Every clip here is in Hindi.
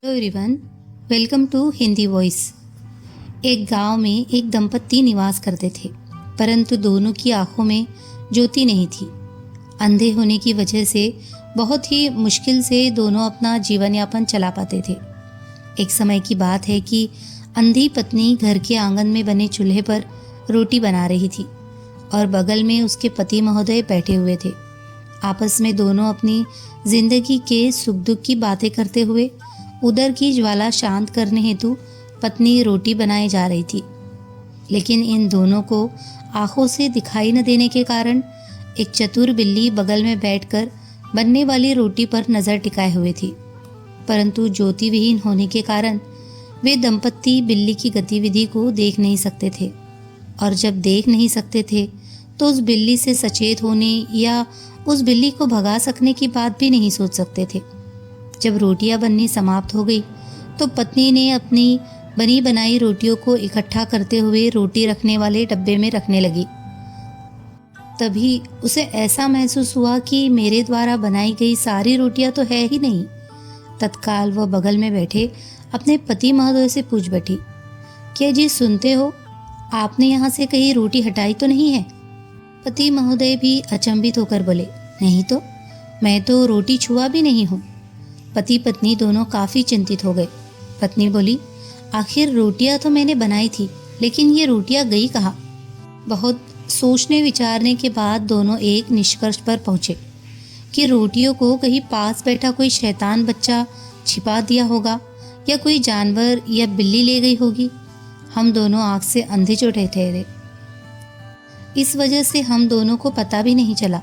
Hello everyone, welcome to Hindi voice. एक गांव में एक दंपत्ति निवास करते थे, परंतु दोनों की आंखों में ज्योति नहीं थी। अंधे होने की वजह से बहुत ही मुश्किल से दोनों अपना जीवन यापन चला पाते थे। एक समय की बात है कि अंधी पत्नी घर के आंगन में बने चूल्हे पर रोटी बना रही थी और बगल में उसके पति महोदय बैठे हुए थे। आपस में दोनों अपनी जिंदगी के सुख दुख की बातें करते हुए उधर की ज्वाला शांत करने हेतु पत्नी रोटी बनाए जा रही थी। लेकिन इन दोनों को आंखों से दिखाई न देने के कारण एक चतुर बिल्ली बगल में बैठकर बनने वाली रोटी पर नजर टिकाए हुए थी। परंतु ज्योति विहीन होने के कारण वे दंपत्ति बिल्ली की गतिविधि को देख नहीं सकते थे, और जब देख नहीं सकते थे तो उस बिल्ली से सचेत होने या उस बिल्ली को भगा सकने की बात भी नहीं सोच सकते थे। जब रोटियां बननी समाप्त हो गई तो पत्नी ने अपनी बनी बनाई रोटियों को इकट्ठा करते हुए रोटी रखने वाले डब्बे में रखने लगी। तभी उसे ऐसा महसूस हुआ कि मेरे द्वारा बनाई गई सारी रोटियां तो है ही नहीं। तत्काल वह बगल में बैठे अपने पति महोदय से पूछ बैठी, क्या जी सुनते हो, आपने यहाँ से कहीं रोटी हटाई तो नहीं है? पति महोदय भी अचंभित होकर बोले, नहीं तो, मैं तो रोटी छुआ भी नहीं हूँ। पति पत्नी दोनों काफी चिंतित हो गए। पत्नी बोली, आखिर रोटियां तो मैंने बनाई थी, लेकिन ये रोटियां गई कहाँ? बहुत सोचने विचारने के बाद दोनों एक निष्कर्ष पर पहुंचे कि रोटियों को कहीं पास बैठा कोई शैतान बच्चा छिपा दिया होगा या कोई जानवर या बिल्ली ले गई होगी। हम दोनों आंख से अंधे चौधे ठहरे। इस वजह से हम दोनों को पता भी नहीं चला।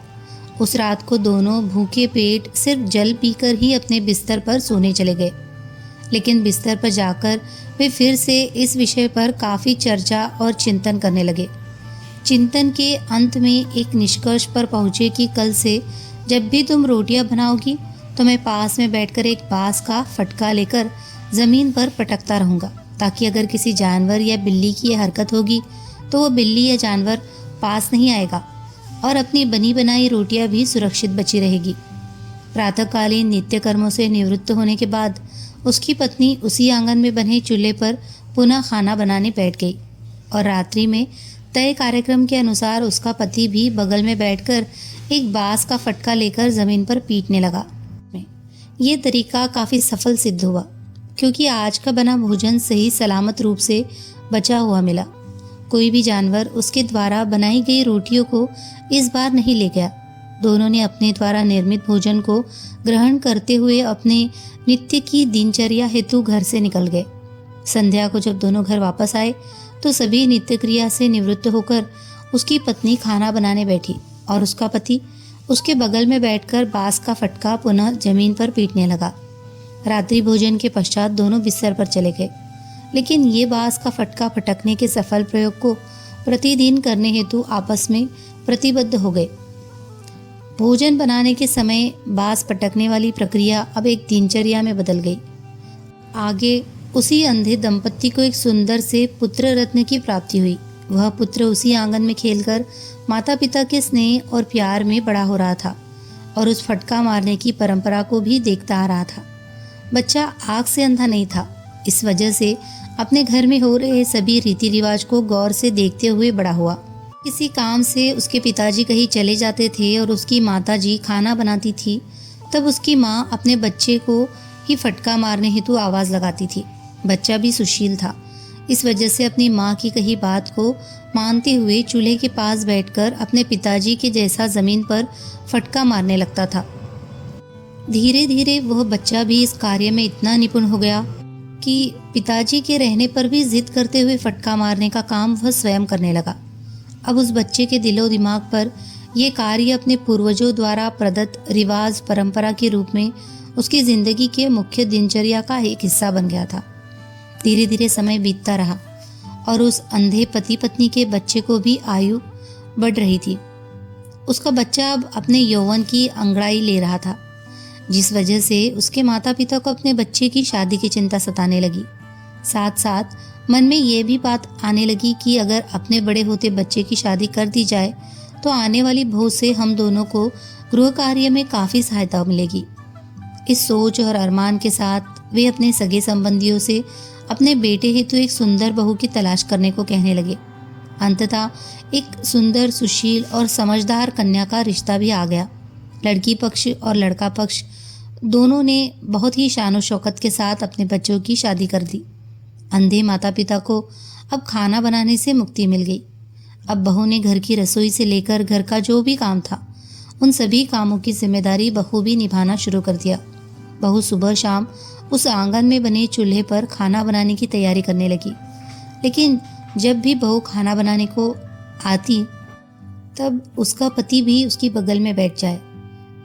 उस रात को दोनों भूखे पेट सिर्फ जल पीकर ही अपने बिस्तर पर सोने चले गए। लेकिन बिस्तर पर जाकर वे फिर से इस विषय पर काफ़ी चर्चा और चिंतन करने लगे। चिंतन के अंत में एक निष्कर्ष पर पहुँचे कि कल से जब भी तुम रोटियां बनाओगी तो मैं पास में बैठकर एक बांस का फटका लेकर ज़मीन पर पटकता रहूँगा, ताकि अगर किसी जानवर या बिल्ली की यह हरकत होगी तो वो बिल्ली या जानवर पास नहीं आएगा और अपनी बनी बनाई रोटियां भी सुरक्षित बची रहेगी। प्रातःकालीन नित्य कर्मों से निवृत्त होने के बाद उसकी पत्नी उसी आंगन में बने चूल्हे पर पुनः खाना बनाने बैठ गई और रात्रि में तय कार्यक्रम के अनुसार उसका पति भी बगल में बैठकर एक बांस का फटका लेकर जमीन पर पीटने लगा। ये तरीका काफ़ी सफल सिद्ध हुआ, क्योंकि आज का बना भोजन सही सलामत रूप से बचा हुआ मिला। कोई भी जानवर उसके द्वारा बनाई गई रोटियों को इस बार नहीं ले गया। दोनों ने अपने द्वारा निर्मित भोजन को ग्रहण करते हुए अपने नित्य की दिनचर्या हेतु घर से निकल गए। संध्या को जब दोनों घर वापस आए तो सभी नित्य क्रिया से निवृत्त होकर उसकी पत्नी खाना बनाने बैठी और उसका पति उसके बगल में बैठकर बांस का फटका पुनः जमीन पर पीटने लगा। रात्रि भोजन के पश्चात दोनों बिस्तर पर चले गए, लेकिन ये बांस का फटका फटकने के सफल प्रयोग को प्रतिदिन करने हेतु आपस में प्रतिबद्ध हो गए। भोजन बनाने के समय बांस पटकने वाली प्रक्रिया अब एक दिनचर्या में बदल गई। आगे उसी अंधे दंपत्ति को एक सुंदर से पुत्र रत्न की प्राप्ति हुई। वह पुत्र उसी आंगन में खेलकर माता पिता के स्नेह और प्यार में बड़ा हो रहा था और उस फटका मारने की परंपरा को भी देखता आ रहा था। बच्चा आँख से अंधा नहीं था, इस वजह से अपने घर में हो रहे सभी रीति रिवाज को गौर से देखते हुए बड़ा हुआ। किसी काम से उसके पिताजी कहीं चले जाते थे और उसकी माताजी खाना बनाती थी, तब उसकी माँ अपने बच्चे को ही फटका मारने हेतु आवाज़ लगाती थी। बच्चा भी सुशील था, इस वजह से अपनी माँ की कही बात को मानते हुए चूल्हे के पास बैठकर अपने पिताजी के जैसा ज़मीन पर फटका मारने लगता था। धीरे धीरे वह बच्चा भी इस कार्य में इतना निपुण हो गया कि पिताजी के रहने पर भी जिद करते हुए फटका मारने का काम वह स्वयं करने लगा। अब उस बच्चे के दिलो दिमाग पर यह कार्य अपने पूर्वजों द्वारा प्रदत्त रिवाज परंपरा के रूप में उसकी जिंदगी के मुख्य दिनचर्या का एक हिस्सा बन गया था। धीरे धीरे समय बीतता रहा और उस अंधे पति पत्नी के बच्चे को भी आयु बढ़ रही थी। उसका बच्चा अब अपने यौवन की अंगड़ाई ले रहा था, जिस वजह से उसके माता पिता को अपने बच्चे की शादी की चिंता सताने लगी। साथ साथ मन में ये भी बात आने लगी कि अगर अपने बड़े होते बच्चे की शादी कर दी जाए तो आने वाली बहू से हम दोनों को गृह कार्य में काफ़ी सहायता मिलेगी। इस सोच और अरमान के साथ वे अपने सगे संबंधियों से अपने बेटे हेतु एक सुंदर बहू की तलाश करने को कहने लगे। अंततः एक सुंदर, सुशील और समझदार कन्या का रिश्ता भी आ गया। लड़की पक्ष और लड़का पक्ष दोनों ने बहुत ही शान शौकत के साथ अपने बच्चों की शादी कर दी। अंधे माता पिता को अब खाना बनाने से मुक्ति मिल गई। अब बहू ने घर की रसोई से लेकर घर का जो भी काम था, उन सभी कामों की जिम्मेदारी बहू भी निभाना शुरू कर दिया। बहू सुबह शाम उस आंगन में बने चूल्हे पर खाना बनाने की तैयारी करने लगी। लेकिन जब भी बहू खाना बनाने को आती, तब उसका पति भी उसकी बगल में बैठ जाए।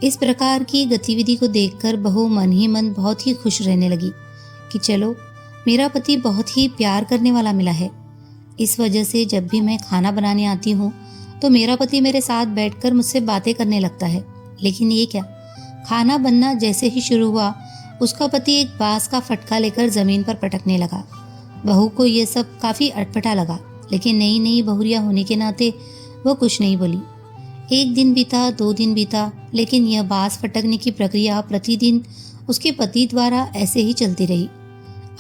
इस प्रकार की गतिविधि को देखकर बहू मन ही मन बहुत ही खुश रहने लगी कि चलो, मेरा पति बहुत ही प्यार करने वाला मिला है। इस वजह से जब भी मैं खाना बनाने आती हूँ तो मेरा पति मेरे साथ बैठकर मुझसे बातें करने लगता है। लेकिन ये क्या, खाना बनना जैसे ही शुरू हुआ, उसका पति एक बांस का फटका लेकर जमीन पर पटकने लगा। बहू को यह सब काफी अटपटा लगा, लेकिन नई नई बहुरिया होने के नाते वो कुछ नहीं बोली। एक दिन बीता, 2 दिन बीता, लेकिन यह बांस फटकने की प्रक्रिया प्रतिदिन उसके पति द्वारा ऐसे ही चलती रही।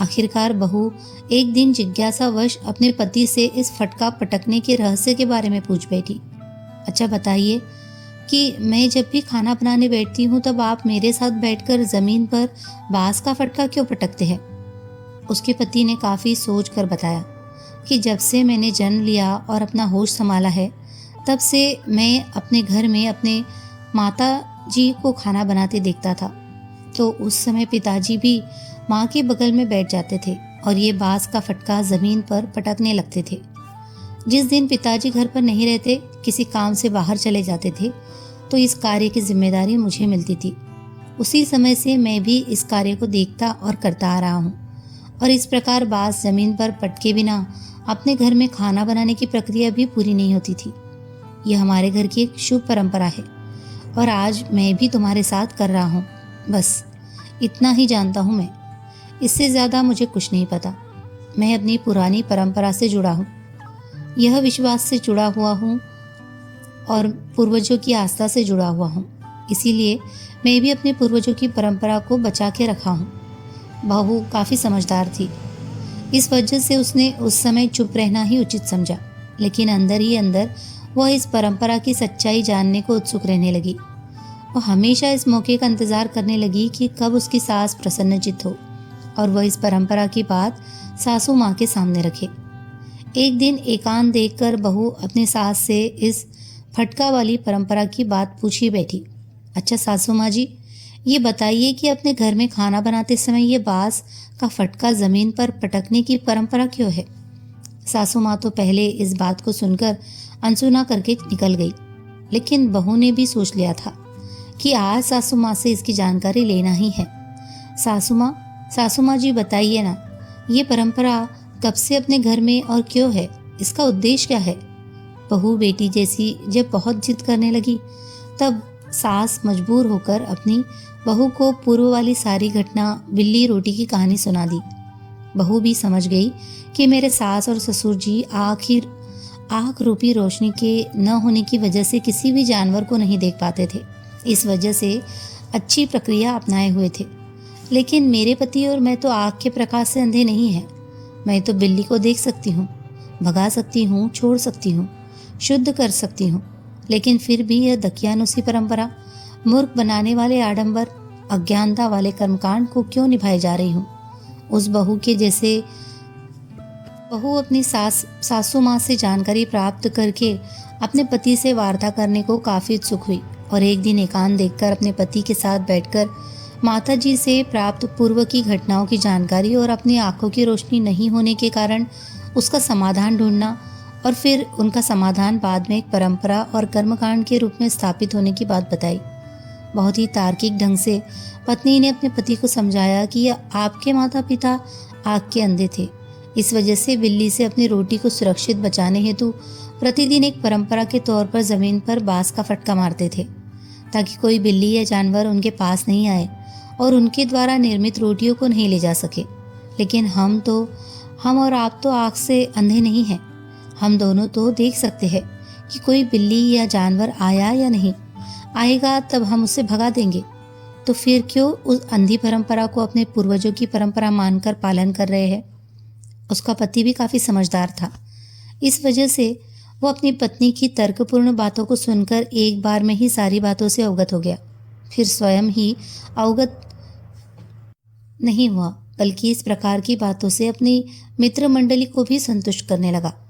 आखिरकार बहू एक दिन जिज्ञासावश अपने पति से इस फटका पटकने के रहस्य के बारे में पूछ बैठी। अच्छा बताइए कि मैं जब भी खाना बनाने बैठती हूँ तब आप मेरे साथ बैठकर जमीन पर बांस का फटका क्यों पटकते हैं? उसके पति ने काफी सोच कर बताया कि जब से मैंने जन्म लिया और अपना होश संभाला है, तब से मैं अपने घर में अपने माता जी को खाना बनाते देखता था। तो उस समय पिताजी भी माँ के बगल में बैठ जाते थे और ये बांस का फटका जमीन पर पटकने लगते थे। जिस दिन पिताजी घर पर नहीं रहते, किसी काम से बाहर चले जाते थे, तो इस कार्य की जिम्मेदारी मुझे मिलती थी। उसी समय से मैं भी इस कार्य को देखता और करता आ रहा हूँ और इस प्रकार बांस जमीन पर पटके बिना अपने घर में खाना बनाने की प्रक्रिया भी पूरी नहीं होती थी। यह हमारे घर की एक शुभ परंपरा है और आज मैं भी तुम्हारे साथ कर रहा हूँ। बस इतना ही जानता हूँ मैं, इससे ज़्यादा मुझे कुछ नहीं पता। मैं अपनी पुरानी परंपरा से जुड़ा हूँ, यह विश्वास से जुड़ा हुआ हूँ और पूर्वजों की आस्था से जुड़ा हुआ हूँ। इसीलिए मैं भी अपने पूर्वजों की परंपरा को बचा के रखा हूँ। बहू काफ़ी समझदार थी, इस वजह से उसने उस समय चुप रहना ही उचित समझा, लेकिन अंदर ही अंदर वह इस परंपरा की सच्चाई जानने को उत्सुक रहने लगी। वह हमेशा इस मौके का इंतजार करने लगी कि कब उसकी सास प्रसन्नचित्त हो और वह इस परंपरा की बात सासू माँ के सामने रखे। एक दिन एकांत देखकर बहू अपनी सास से इस फटका वाली परंपरा की बात पूछी बैठी। अच्छा सासू माँ जी, ये बताइए कि अपने घर में खाना बनाते समय ये बांस का फटका जमीन पर पटकने की परंपरा क्यों है? सासू माँ तो पहले इस बात को सुनकर अनसुना करके निकल गई, लेकिन बहू ने भी सोच लिया था कि आज सासू माँ से इसकी जानकारी लेना ही है। सासू माँ जी बताइए ना, ये परंपरा कब से अपने घर में और क्यों है? इसका उद्देश्य क्या है? बहू बेटी जैसी जब बहुत जिद करने लगी, तब सास मजबूर होकर अपनी बहू को पूर्व वाली सारी घटना, बिल्ली रोटी की कहानी सुना दी। बहू भी समझ गई कि मेरे सास और ससुर जी आँख रूपी रोशनी के न होने की वजह से किसी भी जानवर को नहीं देख पाते थे। इस वजह से अच्छी प्रक्रिया अपनाए हुए थे। लेकिन मेरे पति और मैं तो आँख के प्रकाश से अंधे नहीं हैं। मैं तो बिल्ली को देख सकती हूँ, भगा सकती हूँ, छोड़ सकती हूँ, शुद्ध कर सकती हूँ, लेकिन फिर भी यह दकियानुसी परंपरा, मूर्ख बनाने वाले आडंबर, अज्ञानता वाले कर्मकांड को क्यों निभाए जा रही हूँ? उस बहू के जैसे बहू अपनी सासू माँ से जानकारी प्राप्त करके अपने पति से वार्ता करने को काफ़ी उत्सुक हुई और एक दिन एकांत देखकर अपने पति के साथ बैठकर माता जी से प्राप्त पूर्व की घटनाओं की जानकारी और अपनी आंखों की रोशनी नहीं होने के कारण उसका समाधान ढूंढना और फिर उनका समाधान बाद में एक परंपरा और कर्मकांड के रूप में स्थापित होने की बात बताई। बहुत ही तार्किक ढंग से पत्नी ने अपने पति को समझाया कि यह आपके माता पिता आँख के अंधे थे, इस वजह से बिल्ली से अपनी रोटी को सुरक्षित बचाने हेतु प्रतिदिन एक परंपरा के तौर पर जमीन पर बांस का फटका मारते थे, ताकि कोई बिल्ली या जानवर उनके पास नहीं आए और उनके द्वारा निर्मित रोटियों को नहीं ले जा सके। लेकिन हम और आप तो आँख से अंधे नहीं हैं। हम दोनों तो देख सकते हैं कि कोई बिल्ली या जानवर आया या नहीं। आएगा तब हम उसे भगा देंगे। तो फिर क्यों उस अंधी परंपरा को अपने पूर्वजों की परंपरा मानकर पालन कर रहे हैं। उसका पति भी काफ़ी समझदार था। इस वजह से वो अपनी पत्नी की तर्कपूर्ण बातों को सुनकर एक बार में ही सारी बातों से अवगत हो गया। फिर स्वयं ही अवगत नहीं हुआ, बल्कि इस प्रकार की बातों से अपनी मित्र मंडली को भी संतुष्ट करने लगा।